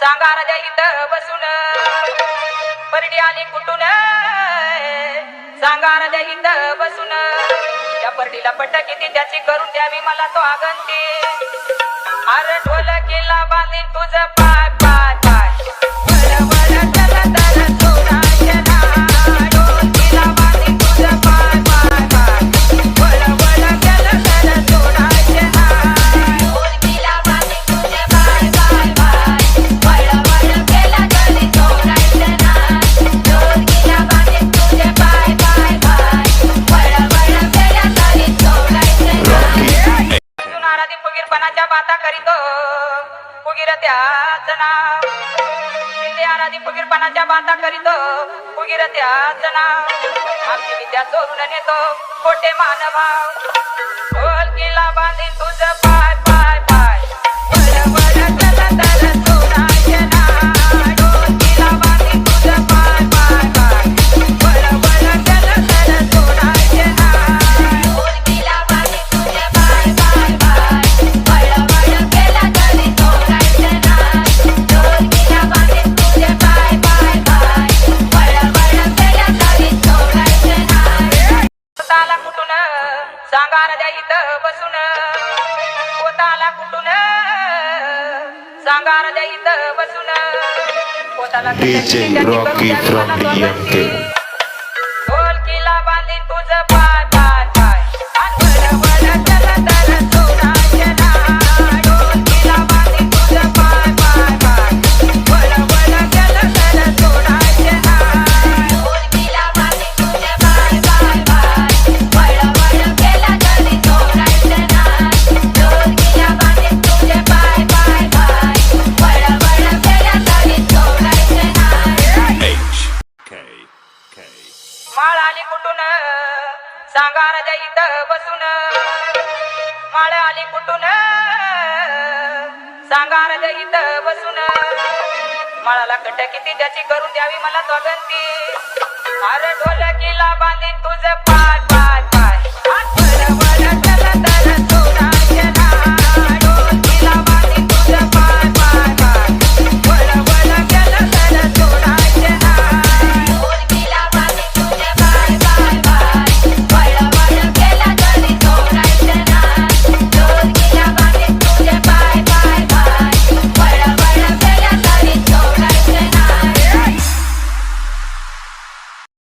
सांगा राजा इथं बसून परडी आली कुठून सांगा राजा इथं बसून त्या परडीला पट किती त्याची करून द्यावी मला तो आगंती अरे ढोलकीला बांधीन तुझं पाय पाय पाय वळ वळ चला तर सोडायचे ना ढोलकीला बांधीन तुझं पाय पाय पाय वळ वळ चला तर सोडायचे ना ढोलकीला बांधीन तुझे पाय पाय पाय वळ वळ केला तरी सोडायचे ना ढोलकीला बांधीन तुझे पाय पाय पाय वळ वळ केला तरी सोडायचे ना सुनारादी फुगीरपणाच्या बाता करीतो फुगीर त्याच नाव शिंदे आराधी फुगीरपणाच्या बाता करीतो फुगीर त्याच नाव आमची विद्या चोरून नेतो खोटे मानभाव ढोलकीला बांधीन तुझं पाय पाय पाय वळ वळ चला तर सोडायचे ना ढोलकीला बांधीन तुझं पाय पाय पाय वळ वळ चला तर सोडायचे ना ढोलकीला बांधीन तुझे पाय पाय पाय वळ वळ केला तरी सोडायचे ना ढोलकीला बांधीन तुझे पाय पाय पाय वळ वळ केला तरी सोडायचे ना पोताला कुठून सांगा राजा इथं बसून पोताला कुठून सांगा राजा इथं बसून पोताला DJ Rocky from BMK. ढोलकीला बांधीन तुझं पाय पाय पाय आणि वळ वळ चला तर सोडायचे ना ढोलकीला बांधीन तुझं पाय पाय पाय वळ वळ चला तर सोडायचे ना ढोलकीला बांधीन तुझे पाय पाय पाय वळ वळ केला तरी सोडायचे ना ढोलकीला बांधीन तुझे पाय पाय पाय वळ वळ केला तरी सोडायचे ना HKK. माळ आली कुठून सांगा राजा इथं बसून माळ आली कुठून सांगा राजा इथं बसून माळाला कट किती त्याची करून द्यावी मला स्वागंती अरे ढोलकीला बांधीन तुझं पाय पाय पाय वळ वळ